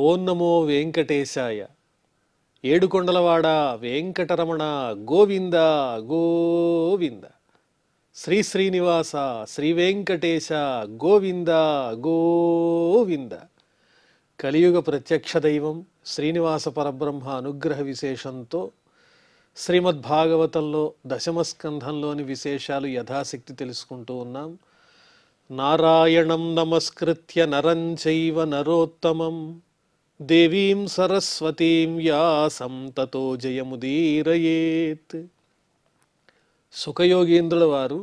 ఓం నమో వెంకటేశాయ. ఏడుకొండలవాడ వెంకటరమణ గోవింద గోవింద. శ్రీ శ్రీనివాస శ్రీ వెంకటేశ గోవింద గోవింద. కలియుగ ప్రత్యక్ష దైవం శ్రీనివాస పరబ్రహ్మ అనుగ్రహ విశేషంతో శ్రీమద్భాగవతంలో దశమస్కంధంలోని విశేషాలు యథాశక్తి తెలుసుకుంటూ ఉన్నాం. నారాయణం నమస్కృత్య నరం చైవ నరోత్తమం దేవీం సరస్వతీం వ్యాసం తతో జయముదీరయేత్. సుఖయోగీంద్రుల వారు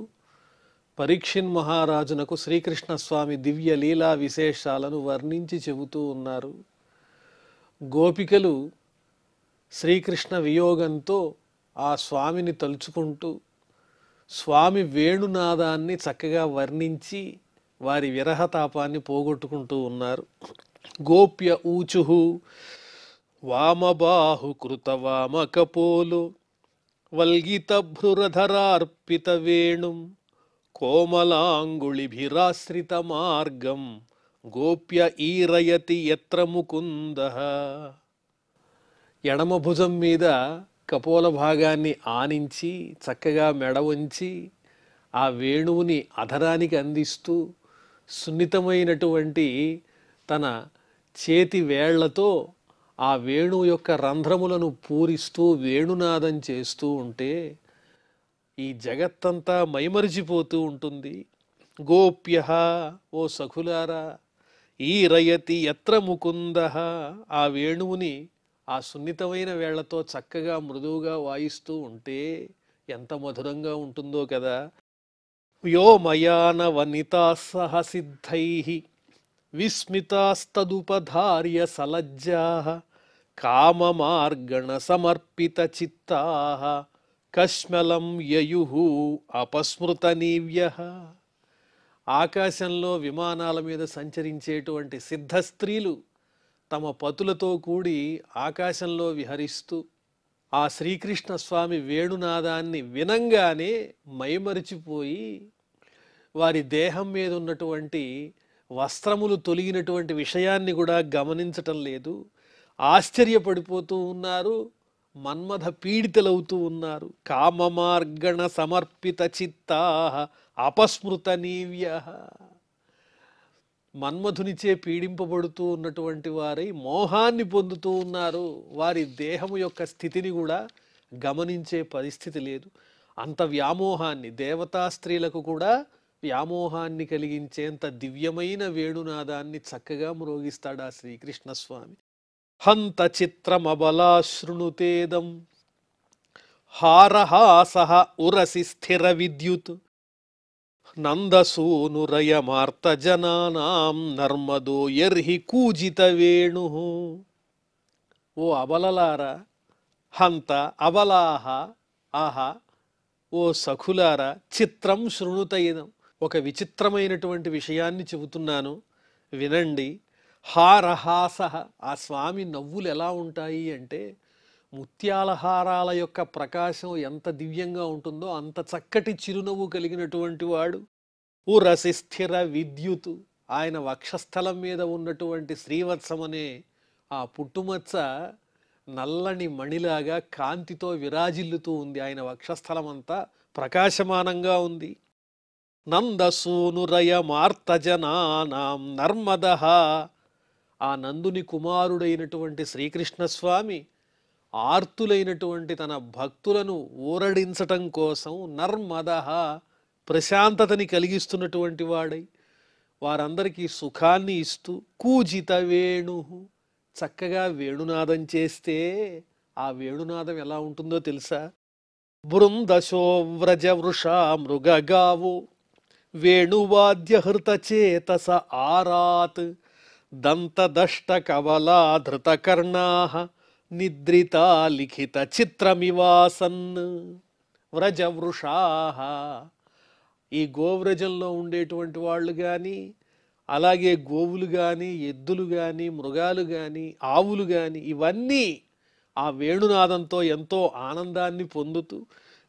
పరీక్షిన్ మహారాజునకు శ్రీకృష్ణస్వామి దివ్య లీలా విశేషాలను వర్ణించి చెబుతూ ఉన్నారు. గోపికలు శ్రీకృష్ణ వియోగంతో ఆ స్వామిని తలుచుకుంటూ స్వామి వేణునాదాన్ని చక్కగా వర్ణించి వారి విరహతాపాన్ని పోగొట్టుకుంటూ ఉన్నారు. గోప్య ఊచుహు వామబాహు కృత వామకపోలు వల్గిత భ్రురధరార్పిత వేణుం కోమలాంగుళిభిరాశ్రిత మార్గం గోప్య ఈరయతి యత్ర ముకుందః. ఎడమ భుజం మీద కపోల భాగాన్ని ఆనించి చక్కగా మెడ వంచి ఆ వేణువుని అధరానికి అందిస్తూ సున్నితమైనటువంటి తన చేతి వేళ్లతో ఆ వేణువు యొక్క రంధ్రములను పూరిస్తూ వేణునాదం చేస్తూ ఉంటే ఈ జగత్తంతా మైమరిచిపోతూ ఉంటుంది. గోప్య ఓ సఖులారా ఈరయతి యత్ర ముకుందః. ఆ వేణువుని ఆ సున్నితమైన వేళ్లతో చక్కగా మృదువుగా వాయిస్తూ ఉంటే ఎంత మధురంగా ఉంటుందో కదా. వ్యోమయాన వనితా సహ సిద్ధైః విస్మితాస్తదుపధార్య సలజ్జాః కామమార్గణ సమర్పిత చిత్తాః కష్మలం యయుః అపస్మృతనీవ్యః. ఆకాశంలో విమానాల మీద సంచరించేటువంటి సిద్ధ స్త్రీలు తమ పతులతో కూడి ఆకాశంలో విహరిస్తూ ఆ శ్రీకృష్ణ స్వామి వేణునాదాన్ని వినంగానే మైమరిచిపోయి వారి దేహం మీద ఉన్నటువంటి వస్త్రములు తొలగినటువంటి విషయాన్ని కూడా గమనించటం లేదు. ఆశ్చర్యపడిపోతూ ఉన్నారు, మన్మథ పీడితులవుతూ ఉన్నారు. కామమార్గణ సమర్పిత చిత్తాః అపస్మృతనీవ్యః. మన్మధునిచే పీడింపబడుతూ ఉన్నటువంటి వారై మోహాన్ని పొందుతూ ఉన్నారు. వారి దేహము యొక్క స్థితిని కూడా గమనించే పరిస్థితి లేదు. అంత వ్యామోహాన్ని, దేవతా స్త్రీలకు కూడా వ్యామోహాన్ని కలిగించేంత దివ్యమైన వేణునాదాన్ని చక్కగా మ్రోగిస్తాడు ఆ శ్రీకృష్ణస్వామి. హంత చిత్రమబలా శృణుతేదం హారహాసః ఉరసి స్థిర విద్యుత్ నందసూనురయమార్తజనానాం నర్మదో యర్హి కూజిత వేణు. ఓ అబలలారా, హంత అబలాహ ఆహా, ఓ సఖులారా, చిత్రం శృణుతైదం, ఒక విచిత్రమైనటువంటి విషయాన్ని చెబుతున్నాను వినండి. హారహాసః, ఆ స్వామి నవ్వులు ఎలా ఉంటాయి అంటే ముత్యాల హారాల యొక్క ప్రకాశం ఎంత దివ్యంగా ఉంటుందో అంత చక్కటి చిరునవ్వు కలిగినటువంటి వాడు. ఉరసి స్థిర విద్యుత్, ఆయన వక్షస్థలం మీద ఉన్నటువంటి శ్రీవత్సం అనే ఆ పుట్టుమచ్చ నల్లని మణిలాగా కాంతితో విరాజిల్లుతూ ఉంది. ఆయన వక్షస్థలం అంతా ప్రకాశమానంగా ఉంది. నందసూనురయమార్తజనానాం నర్మదః, ఆ నందుని కుమారుడైనటువంటి శ్రీకృష్ణస్వామి ఆర్తులైనటువంటి తన భక్తులను ఊరడించటం కోసం నర్మదః, ప్రశాంతతని కలిగిస్తున్నటువంటి వాడై వారందరికీ సుఖాన్ని ఇస్తూ కూజిత వేణు, చక్కగా వేణునాదం చేస్తే ఆ వేణునాదం ఎలా ఉంటుందో తెలుసా. బృందశోవ్రజ వృషా మృగగావో వేణువాద్యహృత చేతస ఆరాత్ దంతదష్ట కవలా ధృతకర్ణాః నిద్రితా లిఖిత చిత్రమివాసన్. వ్రజవృషాః, ఈ గోవ్రజంలో ఉండేటువంటి వాళ్ళు కానీ, అలాగే గోవులు కానీ, ఎద్దులు కానీ, మృగాలు కానీ, ఆవులు కానీ, ఇవన్నీ ఆ వేణునాదంతో ఎంతో ఆనందాన్ని పొందుతూ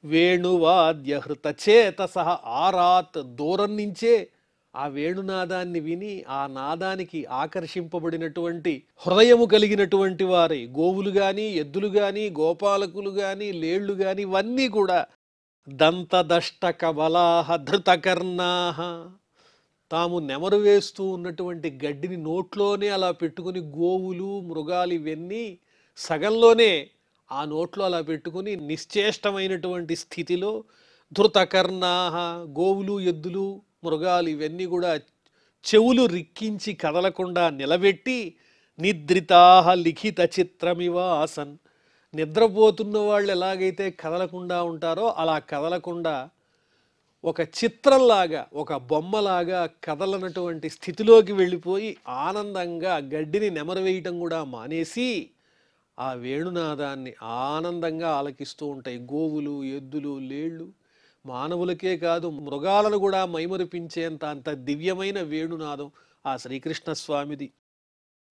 వేణువాద్యహృత చేతస ఆరాత్, దూరం నుంచే ఆ వేణునాదాన్ని విని ఆ నాదానికి ఆకర్షింపబడినటువంటి హృదయము కలిగినటువంటి వారే గోవులు గాని, ఎద్దులు గాని, గోపాలకులు గాని, లేళ్లు గాని ఇవన్నీ కూడా దంతదష్టక బలాహ ధృతకర్ణాహ తాము నెమరు వేస్తూ ఉన్నటువంటి గడ్డిని నోట్లోనే అలా పెట్టుకుని గోవులు మృగాలు ఇవన్నీ సగంలోనే ఆ నోట్లో అలా పెట్టుకుని నిశ్చేష్టమైనటువంటి స్థితిలో ధృతకర్ణాహ గోవులు ఎద్దులు మృగాలు ఇవన్నీ కూడా చెవులు రిక్కించి కదలకుండా నిలబెట్టి నిద్రితాహ లిఖిత చిత్రమివ ఆసన్ నిద్రపోతున్న వాళ్ళు ఎలాగైతే కదలకుండా ఉంటారో అలా కదలకుండా ఒక చిత్రంలాగా ఒక బొమ్మలాగా కదలనటువంటి స్థితిలోకి వెళ్ళిపోయి ఆనందంగా గడ్డిని నెమరు వేయటం కూడా మానేసి ఆ వేణునాదాన్ని ఆనందంగా ఆలకిస్తూ ఉంటాయి గోవులు ఎద్దులు లేళ్ళు మానవులకే కాదు మృగాలను కూడా మైమరిపించేంత అంత దివ్యమైన వేణునాదం ఆ శ్రీకృష్ణ స్వామిది.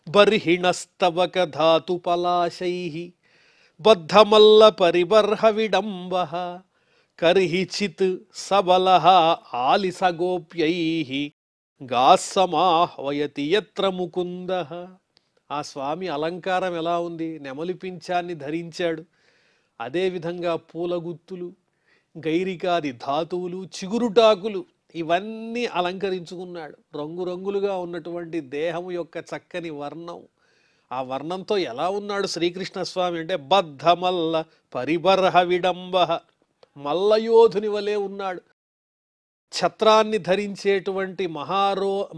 బర్హిణస్తవక ధాతు పలాశై బద్ధమల్ల పరిబర్హ విడంబ కర్హిచిత్ సబల ఆలిసగోప్యై గాస్సమాహ్వయతి యత్ర ముకుంద. ఆ స్వామి అలంకారం ఎలా ఉంది? నెమలి పింఛాన్ని ధరించాడు. అదేవిధంగా పూలగుత్తులు గైరికాది ధాతువులు చిగురుటాకులు ఇవన్నీ అలంకరించుకున్నాడు. రంగురంగులుగా ఉన్నటువంటి దేహము యొక్క చక్కని వర్ణం, ఆ వర్ణంతో ఎలా ఉన్నాడు శ్రీకృష్ణ స్వామి అంటే బద్ధమల్ల పరిబర్హ విడంబ మల్లయోధుని వలె ఉన్నాడు. ఛత్రాన్ని ధరించేటువంటి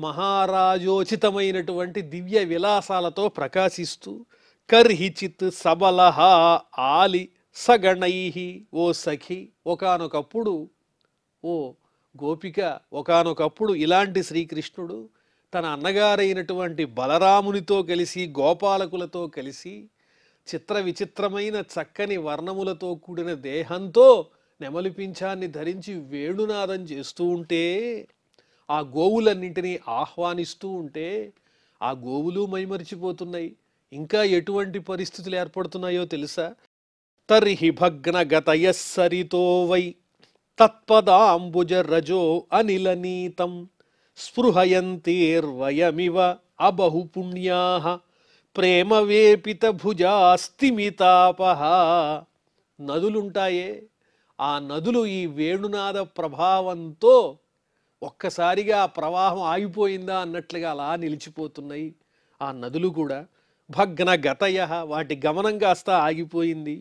మహారాజోచితమైనటువంటి దివ్య విలాసాలతో ప్రకాశిస్తూ కర్హిచిత్ సబలహ ఆలి సగణై. ఓ సఖి, ఒకానొకప్పుడు ఓ గోపిక, ఒకానొకప్పుడు ఇలాంటి శ్రీకృష్ణుడు తన అన్నగారైనటువంటి బలరామునితో కలిసి గోపాలకులతో కలిసి చిత్ర విచిత్రమైన చక్కని వర్ణములతో కూడిన దేహంతో నెమలి పింఛాన్ని ధరించి వేణునాదం చేస్తూ ఉంటే ఆ గోవులన్నింటినీ ఆహ్వానిస్తూ ఉంటే ఆ గోవులు మైమరిచిపోతున్నాయి. ఇంకా ఎటువంటి పరిస్థితులు ఏర్పడుతున్నాయో తెలుసా? తర్హి భగ్నగతయ సరితో వై తత్పదాంబుజ రజో అనిలనీతం స్పృహయంతేర్వయమివ అబహు పుణ్యాః ప్రేమ వేపిత భుజాస్తిమితాపహ. నదులుంటాయే, ఆ నదులు ఈ వేణునాద ప్రభావంతో ఒక్కసారిగా ఆ ప్రవాహం ఆగిపోయిందా అన్నట్లుగా అలా నిలిచిపోతున్నాయి. ఆ నదులు కూడా భగ్నగతయ, వాటి గమనం కాస్త ఆగిపోయింది.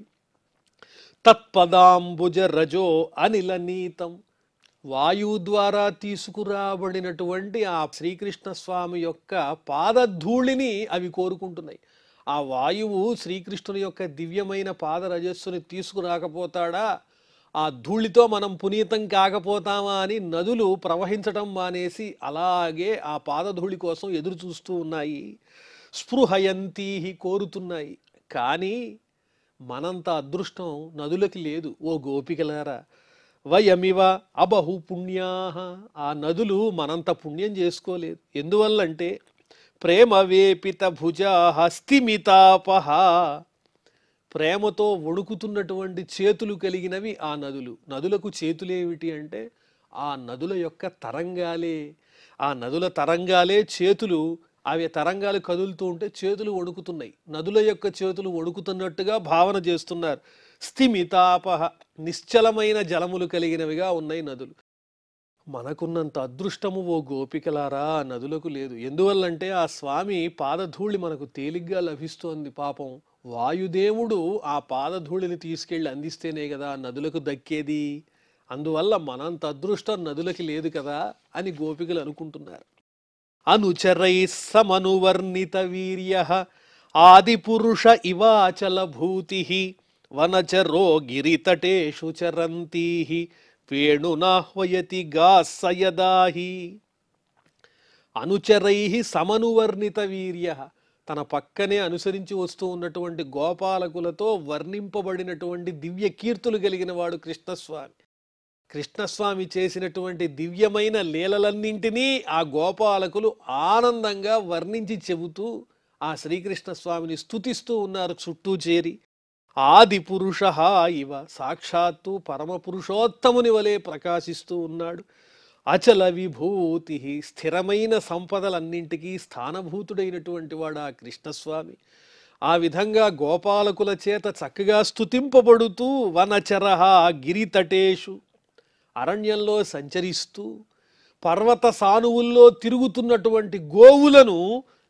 తత్పదాంబుజ రజో అనిలనీతం, వాయువు ద్వారా తీసుకురాబడినటువంటి ఆ శ్రీకృష్ణ స్వామి యొక్క పాదధూళిని అవి కోరుకుంటున్నాయి. ఆ వాయువు శ్రీకృష్ణుని యొక్క దివ్యమైన పాదరజస్సుని తీసుకురాకపోతాడా, ఆ ధూళితో మనం పునీతం కాకపోతామా అని నదులు ప్రవహించటం మానేసి అలాగే ఆ పాదధూళి కోసం ఎదురు చూస్తూ ఉన్నాయి. స్పృహయంతీ, కోరుతున్నాయి. కానీ మనంత అదృష్టం నదులకి లేదు. ఓ గోపికలారా, వయమివ అబహు పుణ్యాః, ఆ నదులు మనంత పుణ్యం చేసుకోలేదు. ఎందువల్లంటే ప్రేమ వేపిత భుజాః స్థిమితాపహ, ప్రేమతో వణుకుతున్నటువంటి చేతులు కలిగినవి ఆ నదులు. నదులకు చేతులేమిటి అంటే ఆ నదుల యొక్క తరంగాలే. ఆ నదుల తరంగాలే చేతులు. అవి తరంగాలు కదులుతూ ఉంటే చేతులు వణుకుతున్నాయి. నదుల యొక్క చేతులు వణుకుతున్నట్టుగా భావన చేస్తున్నారు. స్థిమితాపహ, నిశ్చలమైన జలములు కలిగినవిగా ఉన్నాయి నదులు. మనకున్నంత అదృష్టము ఓ గోపికలారా ఆ నదులకు లేదు. ఎందువల్లంటే ఆ స్వామి పాదధూళి మనకు తేలిగ్గా లభిస్తోంది. పాపం వాయుదేవుడు ఆ పాదధూళిని తీసుకెళ్ళి అందిస్తేనే కదా నదులకు దక్కేది. అందువల్ల మనంత అదృష్టం నదులకి లేదు కదా అని గోపికలు అనుకుంటున్నారు. అనుచరై సమనువర్ణిత వీర్య ఆదిపురుష ఇవాచల భూతి వనచరో గిరితటేషు చరంతీ వేణునాహ్వయతి గాస్సయదాహి. అనుచరై సమనువర్ణిత వీర్య, తన పక్కనే అనుసరించి వస్తూ ఉన్నటువంటి గోపాలకులతో వర్ణింపబడినటువంటి దివ్య కీర్తులు కలిగిన వాడు కృష్ణస్వామి. కృష్ణస్వామి చేసినటువంటి దివ్యమైన లీలలన్నింటినీ ఆ గోపాలకులు ఆనందంగా వర్ణించి చెబుతూ ఆ శ్రీకృష్ణ స్వామిని స్తుతిస్తూ ఉన్నారు చుట్టూ చేరి. ఆది పురుష ఇవ, సాక్షాత్తు పరమ పురుషోత్తముని వలె ప్రకాశిస్తూ ఉన్నాడు. అచల విభూతి, స్థిరమైన సంపదలన్నింటికీ స్థానభూతుడైనటువంటి వాడు ఆ కృష్ణస్వామి. ఆ విధంగా గోపాలకుల చేత చక్కగా స్తుతింపబడుతూ వనచరహ గిరితటేషు, అరణ్యంలో సంచరిస్తూ పర్వత సానువుల్లో తిరుగుతున్నటువంటి గోవులను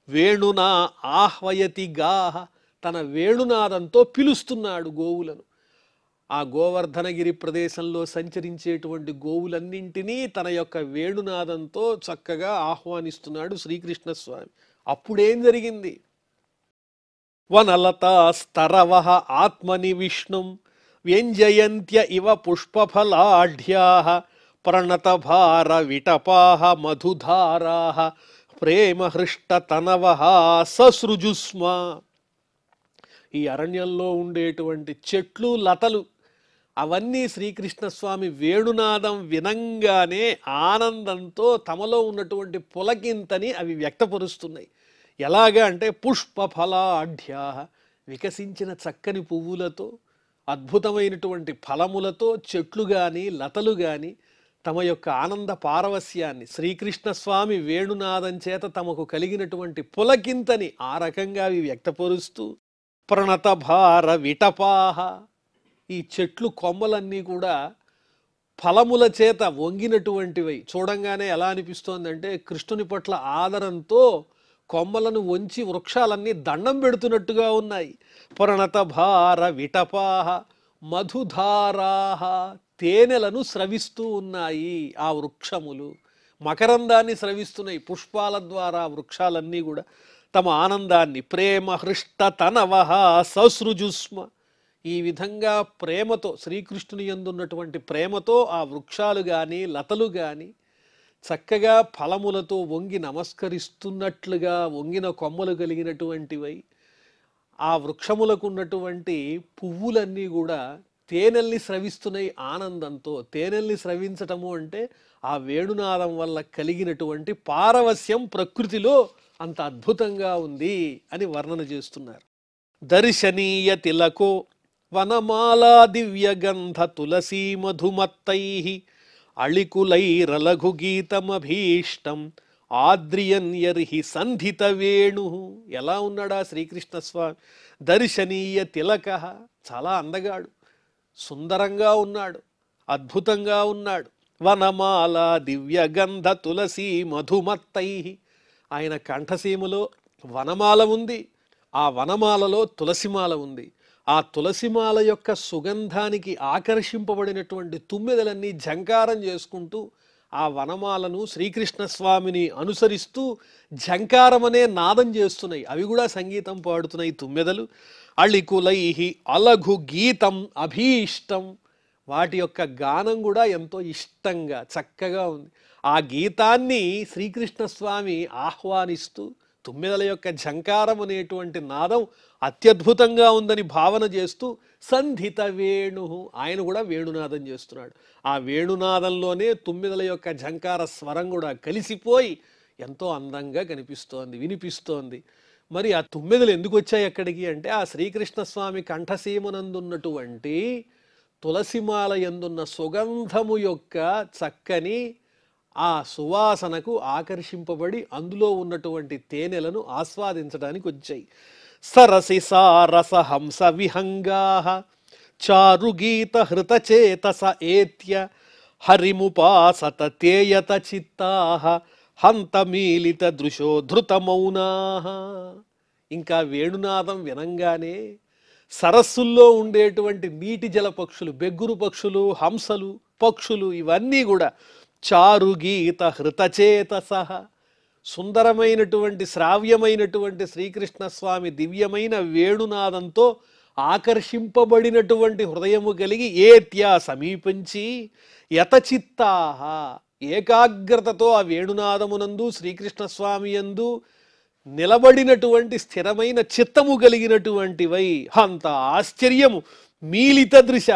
వేణునా ఆహ్వయతి గాహ, తన వేణునాదంతో పిలుస్తున్నాడు గోవులను. ఆ గోవర్ధనగిరి ప్రదేశంలో సంచరించేటువంటి గోవులన్నింటినీ తన యొక్క వేణునాదంతో చక్కగా ఆహ్వానిస్తున్నాడు శ్రీకృష్ణస్వామి. అప్పుడేం జరిగింది? వనలతా స్తరవః ఆత్మని విష్ణుం వ్యంజయంత్య ఇవ పుష్పఫలాఢ్యాః ప్రణతభార విటపాః మధుధారాః ప్రేమహృష్టతనవః ససృజుస్మ. ఈ అరణ్యంలో ఉండేటువంటి చెట్లు లతలు అవన్నీ శ్రీకృష్ణస్వామి వేణునాదం వినంగానే ఆనందంతో తమలో ఉన్నటువంటి పులకింతని అవి వ్యక్తపరుస్తున్నాయి. ఎలాగా అంటే పుష్పఫలాఢ్యా, వికసించిన చక్కని పువ్వులతో అద్భుతమైనటువంటి ఫలములతో చెట్లు కానీ లతలు కానీ తమ యొక్క ఆనంద పారవస్యాన్ని శ్రీకృష్ణస్వామి వేణునాదం చేత తమకు కలిగినటువంటి పులకింతని ఆ రకంగా అవి వ్యక్తపరుస్తూ ప్రణత భార విటపాహ, ఈ చెట్లు కొమ్మలన్నీ కూడా ఫలముల చేత వంగినటువంటివై చూడంగానే ఎలా అనిపిస్తోందంటే కృష్ణుని పట్ల ఆదరంతో కొమ్మలను వంచి వృక్షాలన్నీ దండం పెడుతున్నట్టుగా ఉన్నాయి. ప్రణత భార విటపాహ మధుధారాహ, తేనెలను స్రవిస్తూ ఉన్నాయి ఆ వృక్షములు, మకరందాన్ని స్రవిస్తున్నాయి. పుష్పాల ద్వారా వృక్షాలన్నీ కూడా తమ ఆనందాన్ని ప్రేమ హృష్ట తనవహ ససృజుస్మ, ఈ విధంగా ప్రేమతో శ్రీకృష్ణుని యందున్నటువంటి ప్రేమతో ఆ వృక్షాలు కానీ లతలు కానీ చక్కగా ఫలములతో వంగి నమస్కరిస్తున్నట్లుగా వంగిన కొమ్మలు కలిగినటువంటివై ఆ వృక్షములకు ఉన్నటువంటి పువ్వులన్నీ కూడా తేనెల్ని స్రవిస్తున్నాయి ఆనందంతో. తేనెల్ని స్రవించటము అంటే ఆ వేణునాదం వల్ల కలిగినటువంటి పారవస్యం ప్రకృతిలో అంత అద్భుతంగా ఉంది అని వర్ణన చేస్తున్నారు. దర్శనీయ తిలకో వనమాలా దివ్యగంధ తులసీ మధుమత్తైః అళికులైరలఘు గీతమభీష్టం ఆద్రియన్యర్హి సంధిత వేణు. ఎలా ఉన్నాడా శ్రీకృష్ణస్వామి? దర్శనీయ తిలక, చాలా అందగాడు, సుందరంగా ఉన్నాడు, అద్భుతంగా ఉన్నాడు. వనమాల దివ్యగంధ తులసీ మధుమత్తైః, ఆయన కంఠసీమలో వనమాల ఉంది, ఆ వనమాలలో తులసిమాల ఉంది. ఆ తులసిమాల యొక్క సుగంధానికి ఆకర్షింపబడినటువంటి తుమ్మెదలన్నీ ఝంకారం చేసుకుంటూ ఆ వనమాలను శ్రీకృష్ణస్వామిని అనుసరిస్తూ ఝంకారమనే నాదం చేస్తున్నాయి. అవి కూడా సంగీతం పాడుతున్నాయి తుమ్మెదలు. అళికులైహి అలఘు గీతం అభీష్టం, వాటి యొక్క గానం కూడా ఎంతో ఇష్టంగా చక్కగా ఉంది. ఆ గీతాన్ని శ్రీకృష్ణస్వామి ఆహ్వానిస్తూ తుమ్మెదల యొక్క ఝంకారం అనేటువంటి నాదం అత్యద్భుతంగా ఉందని భావన చేస్తూ సంధిత వేణు, ఆయన కూడా వేణునాదం చేస్తున్నాడు. ఆ వేణునాదంలోనే తుమ్మెదల యొక్క ఝంకార స్వరం కూడా కలిసిపోయి ఎంతో అందంగా కనిపిస్తోంది, వినిపిస్తోంది. మరి ఆ తుమ్మెదలు ఎందుకు వచ్చాయి అక్కడికి అంటే ఆ శ్రీకృష్ణస్వామి కంఠసీమనందున్నటువంటి తులసిమాల యందున్న సుగంధము యొక్క చక్కని ఆ సువాసనకు ఆకర్షింపబడి అందులో ఉన్నటువంటి తేనెలను ఆస్వాదించడానికి వచ్చాయి. సరసి సారస హంస విహంగాః చారుగీత హృతచేతస ఏత్య హరిముపాసత తేయత చిత్తాః హంతమీలిత దృశోధృత మౌనాః. ఇంకా వేణునాదం వినంగానే సరస్సుల్లో ఉండేటువంటి నీటి జల పక్షులు, బెగ్గురు పక్షులు, హంసలు, పక్షులు ఇవన్నీ కూడా చారుగీత హృతచేతస, సుందరమైనటువంటి శ్రావ్యమైనటువంటి శ్రీకృష్ణస్వామి దివ్యమైన వేణునాదంతో ఆకర్షింపబడినటువంటి హృదయము కలిగి ఏత్యా సమీపించి యతచిత్తాః, ఏకాగ్రతతో ఆ వేణునాదమునందు శ్రీకృష్ణస్వామి యందు నిలబడినటువంటి స్థిరమైన చిత్తము కలిగినటువంటివై హంత ఆశ్చర్యము మీలిత దృశ,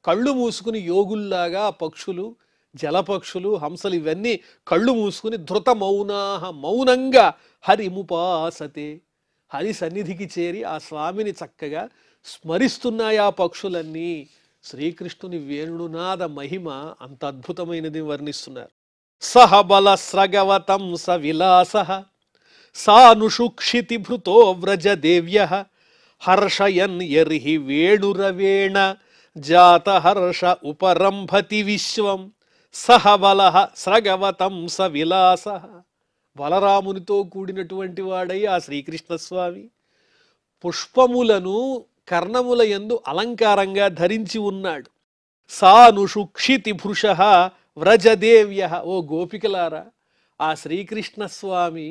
కళ్ళు మూసుకుని యోగుల్లాగా పక్షులు, జలపక్షులు, హంసలు ఇవన్నీ కళ్ళు మూసుకుని ధృత మౌనాహ, మౌనంగా హరిముపాసతే, హరి సన్నిధికి చేరి ఆ స్వామిని చక్కగా స్మరిస్తున్నాయి ఆ పక్షులన్నీ. శ్రీకృష్ణుని వేణునాద మహిమ అంత అద్భుతమైనది వర్ణిస్తున్నారు. సహ బల స్రగవతం స విలాస సానుషుక్షితి భృతో వ్రజదేవ్య హర్షయన్ యర్హి వేణురవేణ జాత హర్ష ఉపరంభతి విశ్వం సహ బల స్రగవతం స విలాస. బలరామునితో కూడినటువంటి వాడై ఆ శ్రీకృష్ణస్వామి పుష్పములను కర్ణముల యందు అలంకారంగా ధరించి ఉన్నాడు. సానుషుక్షితి భృష వ్రజదేవ్య. ఓ గోపికలారా, ఆ శ్రీకృష్ణస్వామి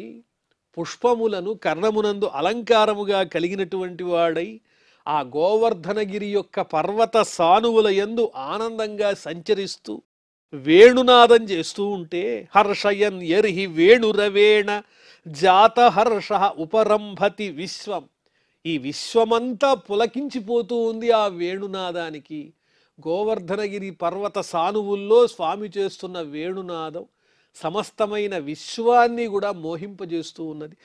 పుష్పములను కర్ణమునందు అలంకారముగా కలిగినటువంటి వాడై ఆ గోవర్ధనగిరి యొక్క పర్వత సానువుల యందు ఆనందంగా సంచరిస్తూ వేణునాదం చేస్తూ ఉంటే హర్షయన్ యర్హి వేణురవేణ జాత హర్ష ఉపరంభతి విశ్వం. ఈ విశ్వమంతా పులకించిపోతూ ఉంది ఆ వేణునాదానికి. గోవర్ధనగిరి పర్వత సానువుల్లో స్వామి చేస్తున్న వేణునాదం సమస్తమైన విశ్వాన్ని కూడా మోహింపజేస్తూ ఉన్నది.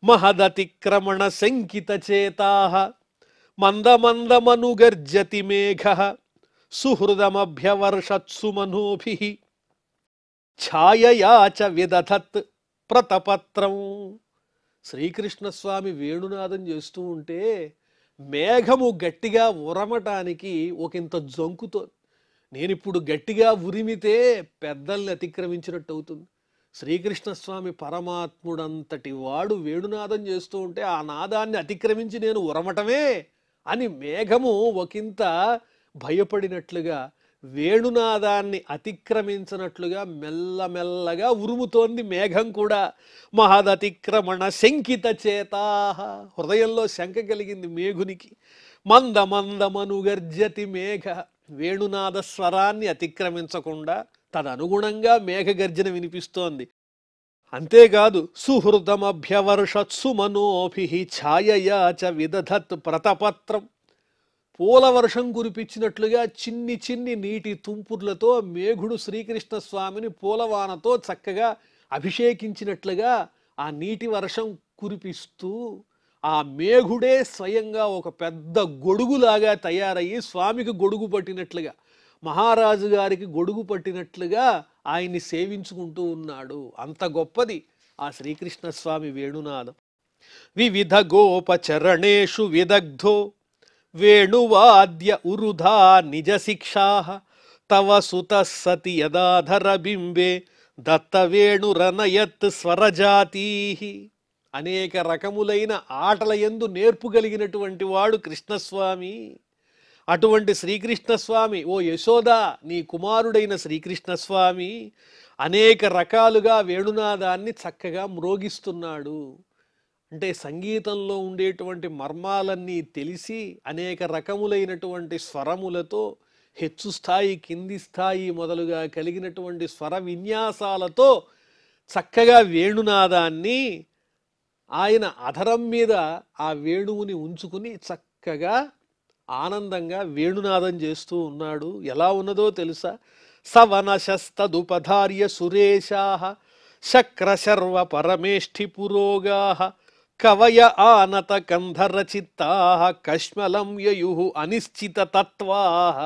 మహదతిక్రమణ శంకిత చేతాః మందమందమనుగర్జతి మేఘః సుహృదమభ్యవర్షత్సు మనోభిః ఛాయయా చ విదధత్ ప్రతపత్రం. శ్రీకృష్ణస్వామి వేణునాదం చేస్తూ ఉంటే మేఘము గట్టిగా ఉరమటానికి ఒకంత జంకుతోంది. నేనిప్పుడు గట్టిగా ఉరిమితే పెద్దల్ని అతిక్రమించినట్టు అవుతుంది. శ్రీకృష్ణస్వామి పరమాత్ముడంతటి వాడు వేణునాదం చేస్తూ ఉంటే ఆ నాదాన్ని అతిక్రమించి నేను ఉరమటమే అని మేఘము ఒకంత భయపడినట్లుగా, వేణునాదాన్ని అతిక్రమించినట్లుగా మెల్లమెల్లగా ఉరుముతోంది మేఘం కూడా. మహదతిక్రమణ శంకిత చేతాః. హృదయంలో శంక కలిగింది మేఘునికి. మందమందమనుగర్జతి మేఘ. వేణునాద స్వరాన్ని అతిక్రమించకుండా తదనుగుణంగా మేఘగర్జన వినిపిస్తోంది. అంతేకాదు సుహృదమభ్యవర్షత్సు మనోభిః ఛాయయా చ విదధత్ ప్రతపత్రం. పూల వర్షం కురిపించినట్లుగా చిన్ని చిన్ని నీటి తుంపుర్లతో మేఘుడు శ్రీకృష్ణ స్వామిని పూలవానతో చక్కగా అభిషేకించినట్లుగా ఆ నీటి వర్షం కురిపిస్తూ ఆ మేఘుడే స్వయంగా ఒక పెద్ద గొడుగులాగా తయారయ్యి స్వామికి గొడుగు పట్టినట్లుగా, మహారాజు గారికి గొడుగు పట్టినట్లుగా ఆయన్ని సేవించుకుంటూ ఉన్నాడు. అంత గొప్పది ఆ శ్రీకృష్ణ స్వామి వేణునాదం. వివిధ గోపచరణేషు విదగ్ధో వేణువాద్య ఉరుధా నిజ శిక్షాః తవ సుత సతి యదాధర బింబే దత్తవేణురనయత్ స్వరజాతీః. అనేక రకములైన ఆటల యందు నేర్పు కలిగినటువంటి వాడు కృష్ణస్వామి. అటువంటి శ్రీకృష్ణస్వామి, ఓ యశోద, నీ కుమారుడైన శ్రీకృష్ణస్వామి అనేక రకాలుగా వేణునాదాన్ని చక్కగా మ్రోగిస్తున్నాడు. అంటే సంగీతంలో ఉండేటువంటి మర్మాలన్నీ తెలిసి అనేక రకములైనటువంటి స్వరములతో, హెచ్చు స్థాయి కింది స్థాయి మొదలుగా కలిగినటువంటి స్వర విన్యాసాలతో చక్కగా వేణునాదాన్ని ఆయన అధరం మీద ఆ వేణువుని ఉంచుకుని చక్కగా ఆనందంగా వేణునాదం చేస్తూ ఉన్నాడు. ఎలా ఉన్నదో తెలుసా? సవనశస్తదుపధార్య సురేశాః శక్రశర్వ పరమేష్ఠి పురోగాః కవయ ఆనత కంధర చిత్తాః కష్మలం యయుః అనిశ్చిత తత్వాః.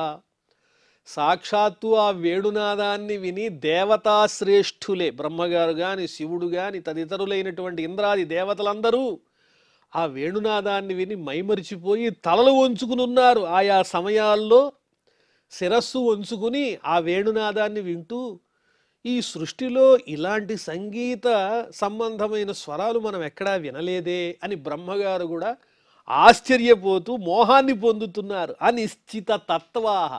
సాక్షాత్తు ఆ వేణునాదాన్ని విని దేవతాశ్రేష్ఠులే, బ్రహ్మగారు గాని శివుడు గాని తదితరులైనటువంటి ఇంద్రాది దేవతలందరూ ఆ వేణునాదాన్ని విని మైమరిచిపోయి తలలు వంచుకుని ఉన్నారు. ఆయా సమయాల్లో శిరస్సు వంచుకుని ఆ వేణునాదాన్ని వింటూ, ఈ సృష్టిలో ఇలాంటి సంగీత సంబంధమైన స్వరాలు మనం ఎక్కడా వినలేదే అని బ్రహ్మగారు కూడా ఆశ్చర్యపోతూ మోహాన్ని పొందుతున్నారు. అనిశ్చిత తత్వాః.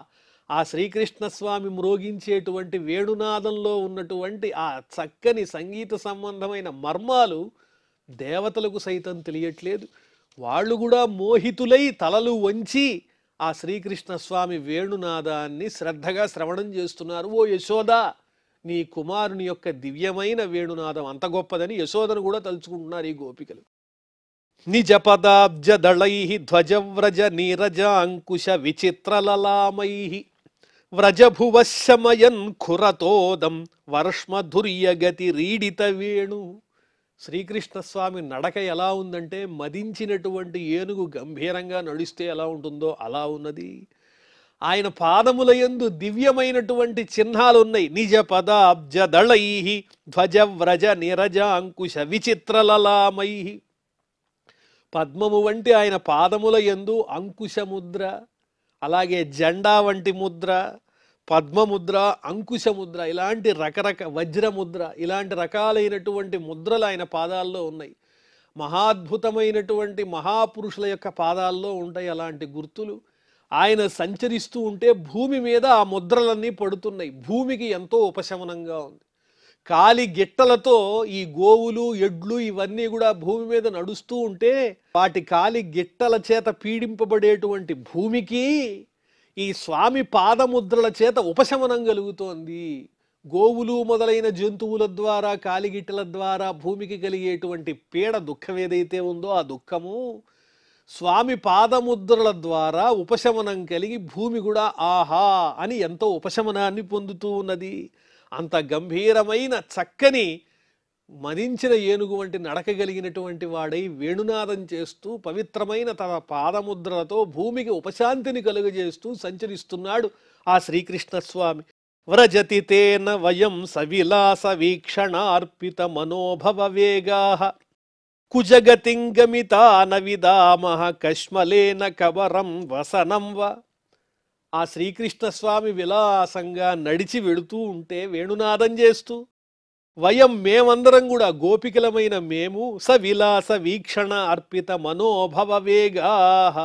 ఆ శ్రీకృష్ణస్వామి మ్రోగించేటువంటి వేణునాదంలో ఉన్నటువంటి ఆ చక్కని సంగీత సంబంధమైన మర్మాలు దేవతలకు సైతం తెలియట్లేదు. వాళ్ళు కూడా మోహితులై తలలు వంచి ఆ శ్రీకృష్ణస్వామి వేణునాదాన్ని శ్రద్ధగా శ్రవణం చేస్తున్నారు. ఓ యశోద, నీ కుమారుని యొక్క దివ్యమైన వేణునాదం అంత గొప్పదని యశోదను కూడా తలుచుకుంటున్నారు ఈ గోపికలు. నిజ పదాబ్జ దళైః ధ్వజవ్రజ నీరజాంకుశ విచిత్రలలామైః వ్రజభువశమయన్ ఖురతోదం వర్ష్మధుర్యగతి రీడిత వేణు. శ్రీకృష్ణస్వామి నడక ఎలా ఉందంటే మదించినటువంటి ఏనుగు గంభీరంగా నడిస్తే ఎలా ఉంటుందో అలా ఉన్నది. ఆయన పాదముల యందు దివ్యమైనటువంటి చిహ్నాలు ఉన్నాయి. నిజ పదాబ్జ దళై ధ్వజ వ్రజ నిరజ అంకుశ విచిత్రలలామై. పద్మము వంటి ఆయన పాదముల యందు అంకుశముద్ర, అలాగే జెండా వంటి ముద్ర, పద్మముద్ర, అంకుశముద్ర, ఇలాంటి వజ్రముద్ర, ఇలాంటి రకాలైనటువంటి ముద్రలు ఆయన పాదాల్లో ఉన్నాయి. మహాద్భుతమైనటువంటి మహాపురుషుల యొక్క పాదాల్లో ఉంటాయి అలాంటి గుర్తులు. ఆయన సంచరిస్తూ ఉంటే భూమి మీద ఆ ముద్రలన్నీ పడుతున్నాయి. భూమికి ఎంతో ఉపశమనంగా ఉంది. కాలి గిట్టలతో ఈ గోవులు, ఎడ్లు ఇవన్నీ కూడా భూమి మీద నడుస్తూ ఉంటే వాటి కాలి గిట్టల చేత పీడింపబడేటువంటి భూమికి ఈ స్వామి పాదముద్రల చేత ఉపశమనం కలుగుతోంది. గోవులు మొదలైన జంతువుల ద్వారా, కాలిగిట్టల ద్వారా భూమికి కలిగేటువంటి పీడ, దుఃఖం ఏదైతే ఉందో ఆ దుఃఖము స్వామి పాదముద్రల ద్వారా ఉపశమనం కలిగి భూమి కూడా ఆహా అని ఎంతో ఉపశమనాన్ని పొందుతూ ఉన్నది. అంత గంభీరమైన చక్కని మదించిన ఏనుగు వంటి నడక కలిగినటువంటి వాడై వేణునాదం చేస్తూ పవిత్రమైన తన పాదముద్రలతో భూమికి ఉపశాంతిని కలుగజేస్తూ సంచరిస్తున్నాడు ఆ శ్రీకృష్ణ స్వామి. వ్రజతి తేన వయం సవిలాస వీక్షణార్పిత మనోభవ వేగాః కుజగతింగమితా నవిదామః కష్మలేన కవరం వసనం వ. ఆ శ్రీకృష్ణ స్వామి విలాసంగా నడిచి వెళుతూ ఉంటే వేణునాదం చేస్తూ, వయం మేమందరం కూడా గోపికలమైన మేము సవిలాస వీక్షణ అర్పిత మనోభవ వేగాః,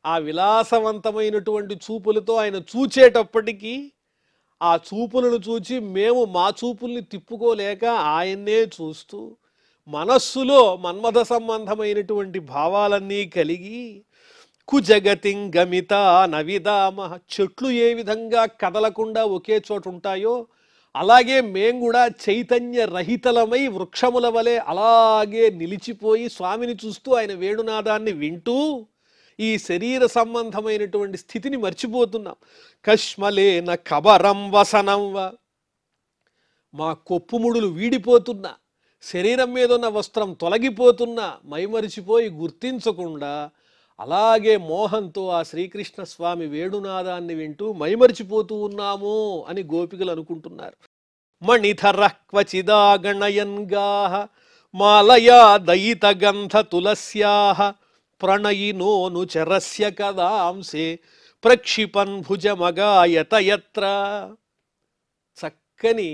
ఆ విలాసవంతమైనటువంటి చూపులతో ఆయన చూచేటప్పటికీ ఆ చూపులను చూచి మేము మా చూపుల్ని తిప్పుకోలేక ఆయన్నే చూస్తూ మనస్సులో మన్మథ సంబంధమైనటువంటి భావాలన్నీ కలిగి కుజగతిం గమిత నవిదామ, చెట్లు ఏ విధంగా కదలకుండా ఒకే చోట ఉంటాయో అలాగే మేము కూడా చైతన్య రహితలమై వృక్షముల వలె అలాగే నిలిచిపోయి స్వామిని చూస్తూ ఆయన వేణునాదాన్ని వింటూ ఈ శరీర సంబంధమైనటువంటి స్థితిని మర్చిపోతున్నాం. కష్మలేన కబరం వసనంవ, మా కొప్పుముడులు వీడిపోతున్నా, శరీరం మీద ఉన్న వస్త్రం తొలగిపోతున్నా మైమరిచిపోయి గుర్తించకుండా అలాగే మోహంతో ఆ శ్రీకృష్ణ స్వామి వేణునాదాన్ని వింటూ మైమరిచిపోతూ ఉన్నాము అని గోపికలు అనుకుంటున్నారు. మణిధర క్వచిదాగణయన్ గాః మాలయా దయిత గంధ తులస్యాః ప్రణయినోను చరస్య కదాంసే ప్రక్షిపన్ భుజమగాయత యత్ర. చక్కని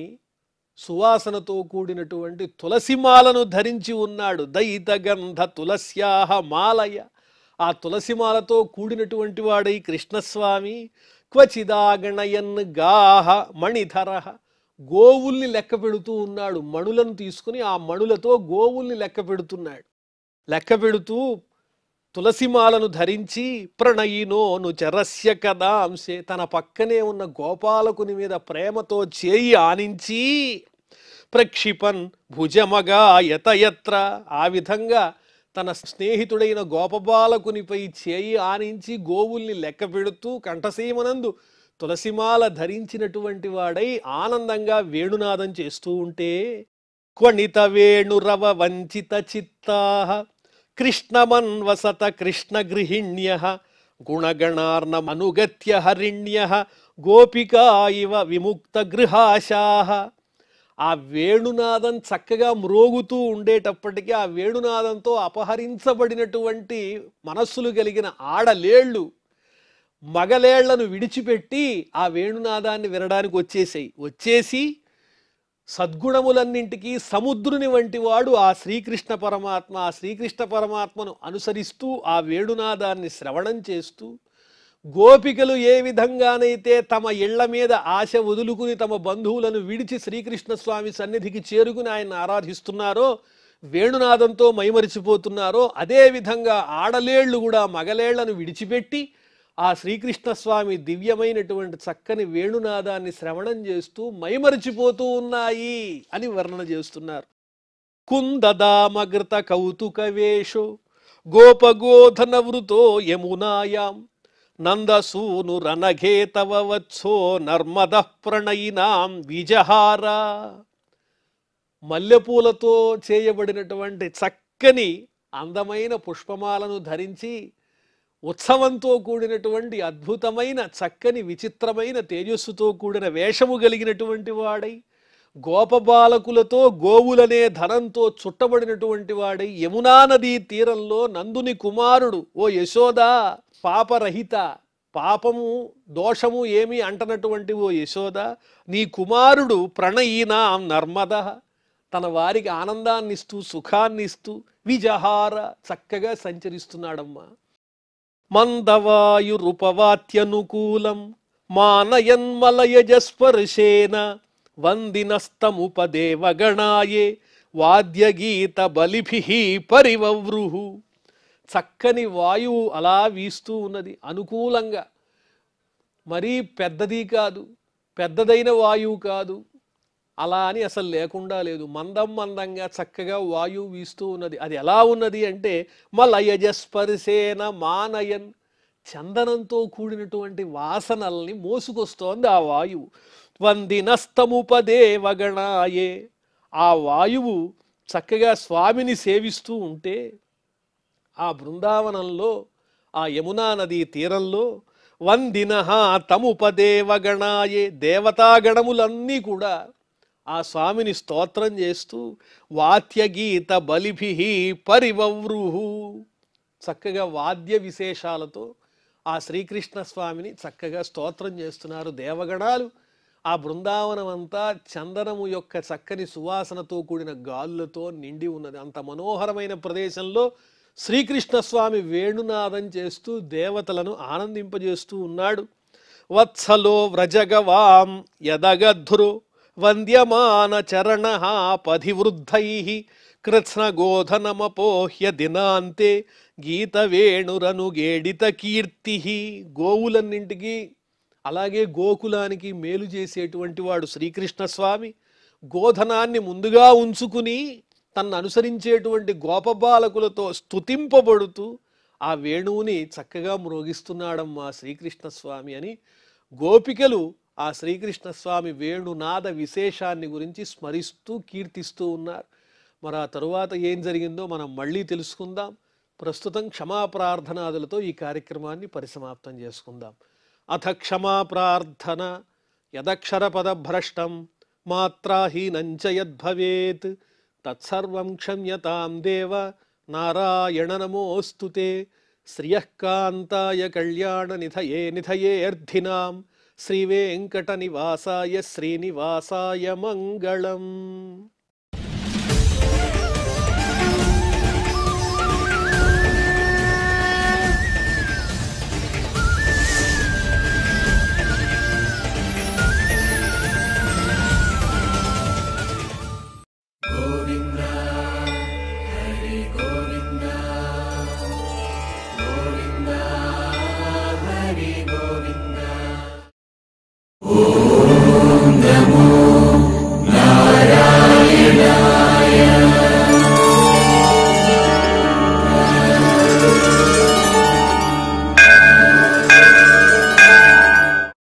సువాసనతో కూడినటువంటి తులసిమాలను ధరించి ఉన్నాడు. దయిత గంధ తులస్యాః మాలయ, ఆ తులసిమాలతో కూడినటువంటి వాడై కృష్ణస్వామి. క్వచిదాగణయన్ గాః మణిధర, గోవుల్ని లెక్క పెడుతూ ఉన్నాడు. మణులను తీసుకుని ఆ మణులతో గోవుల్ని లెక్క పెడుతున్నాడు. లెక్క పెడుతూ తులసిమాలను ధరించి ప్రణయినోను చరస్య కదాంసే, తన పక్కనే ఉన్న గోపాలకుని మీద ప్రేమతో చేయి ఆనించి ప్రక్షిపన్ భుజమగాయత యత్ర, ఆ విధంగా తన స్నేహితుడైన గోపబాలకునిపై చేయి ఆనించి గోవుల్ని లెక్క పెడుతూ కంఠసీమనందు తులసిమాల ధరించినటువంటి వాడై ఆనందంగా వేణునాదం చేస్తూ ఉంటే క్వణిత వేణురవ వంచిత చిత్తాః కృష్ణమన్వసత కృష్ణ గృహిణ్యః గుణగణార్ణమనుగత్య హరిణ్యః గోపికా ఇవ విముక్త గృహాశాః. ఆ వేణునాదం చక్కగా మ్రోగుతూ ఉండేటప్పటికీ ఆ వేణునాదంతో అపహరించబడినటువంటి మనస్సులు కలిగిన ఆడలేళ్ళు మగలేళ్లను విడిచిపెట్టి ఆ వేణునాదాన్ని వినడానికి వచ్చేసి సద్గుణములన్నింటికీ సముద్రుని వంటి వాడు ఆ శ్రీకృష్ణ పరమాత్మ. ఆ శ్రీకృష్ణ పరమాత్మను అనుసరిస్తూ ఆ వేణునాదాన్ని శ్రవణం చేస్తూ గోపికలు ఏ విధంగానైతే తమ ఇళ్ల మీద ఆశ వదులుకుని తమ బంధువులను విడిచి శ్రీకృష్ణ స్వామి సన్నిధికి చేరుకుని ఆయన ఆరాధిస్తున్నారో, వేణునాదంతో మైమరిచిపోతున్నారో, అదేవిధంగా ఆడలేళ్లు కూడా మగలేళ్లను విడిచిపెట్టి ఆ శ్రీకృష్ణ స్వామి దివ్యమైనటువంటి చక్కని వేణునాదాన్ని శ్రవణం చేస్తూ మైమరిచిపోతూ ఉన్నాయి అని వర్ణన చేస్తున్నారు. కుందదామగృత కౌతుక వేషో గోపగోధన వృతో యమునాయాం నందసూను రణఘే తవ వత్సో నర్మద ప్రణయినాం విజహార. మల్లెపూలతో చేయబడినటువంటి చక్కని అందమైన పుష్పమాలను ధరించి ఉత్సవంతో కూడినటువంటి అద్భుతమైన చక్కని విచిత్రమైన తేజస్సుతో కూడిన వేషము కలిగినటువంటి వాడై గోపబాలకులతో గోవులనే ధనంతో చుట్టబడినటువంటి వాడై యమునా నదీ తీరంలో నందుని కుమారుడు ఓ యశోదా పాపరహిత పాపము దోషము ఏమీ అంటనటువంటి ఓ యశోద నీ కుమారుడు ప్రణయీనాం నర్మద తన వారికి ఆనందాన్ని ఇస్తూ సుఖాన్ని ఇస్తూ విజహార చక్కగా సంచరిస్తున్నాడమ్మా. మందవాయురుపవాత్యనుకూలం మానయన్మలయజస్పర్శేన వందినస్తముపదేవగణాయే వాద్యగీత బలిభిః పరివవ్రుః. చక్కని వాయువు అలా వీస్తూ ఉన్నది అనుకూలంగా. మరీ పెద్దది కాదు, పెద్దదైన వాయువు కాదు, అలా అని అసలు లేకుండా లేదు. మందంగా చక్కగా వాయువు వీస్తూ ఉన్నది. అది ఎలా ఉన్నది అంటే మలయజస్పర్శేన మానయన్ చందనంతో కూడినటువంటి వాసనల్ని మోసుకొస్తోంది ఆ వాయువు. వందినస్తముపదేవగణాయే ఆ వాయువు చక్కగా స్వామిని సేవిస్తూ ఉంటే ఆ బృందావనంలో ఆ యమునా నదీ తీరంలో వందినః తముపదేవగణాయే దేవతాగణములన్నీ కూడా ఆ స్వామిని స్తోత్రం చేస్తూ వాద్యగీత బలిభిః పరివవ్రుః చక్కగా వాద్య విశేషాలతో ఆ శ్రీకృష్ణ స్వామిని చక్కగా స్తోత్రం చేస్తున్నారు దేవగణాలు. ఆ బృందావనం అంతా చందనము యొక్క చక్కని సువాసనతో కూడిన గాలులతో నిండి ఉన్నది. అంత మనోహరమైన ప్రదేశంలో శ్రీకృష్ణ స్వామి వేణునాదం చేస్తూ దేవతలను ఆనందింపజేస్తూ ఉన్నాడు. వత్సలో వ్రజగవాం యదగద్ధురో వంద్యమాన చరణ పధివృద్ధైః కృత్స్నగోధనమపోహ్య దినాంతే గీత వేణురను గేడిత కీర్తిః. గోవులన్నింటికి అలాగే గోకులానికి మేలు చేసేటువంటి వాడు శ్రీకృష్ణ స్వామి. గోధనాన్ని ముందుగా ఉంచుకుని తన్ను అనుసరించేటువంటి గోపబాలకులతో స్తుతింపబడుతూ ఆ వేణువుని చక్కగా మ్రోగిస్తున్నాడమ్మా శ్రీకృష్ణ స్వామి అని గోపికలు ఆ శ్రీకృష్ణ స్వామి వేణునాద విశేషాన్ని గురించి స్మరిస్తూ కీర్తిస్తూ ఉన్నారు. మరి ఆ తరువాత ఏం జరిగిందో మనం మళ్ళీ తెలుసుకుందాం. ప్రస్తుతం క్షమాప్రార్థనాదులతో ఈ కార్యక్రమాన్ని పరిసమాప్తం చేసుకుందాం. అథ క్షమాప్రార్థన యదక్షరపదభ్రష్టం మాత్రాహీనంచ యద్భవేత్ తత్సర్వం క్షమ్యతాం దేవ నారాయణ నమోస్తుతే. శ్రియఃకాంతాయ కళ్యాణ నిధయే అర్థినాం శ్రీవేంకట నివాసాయ శ్రీనివాసాయ మంగళం. Oh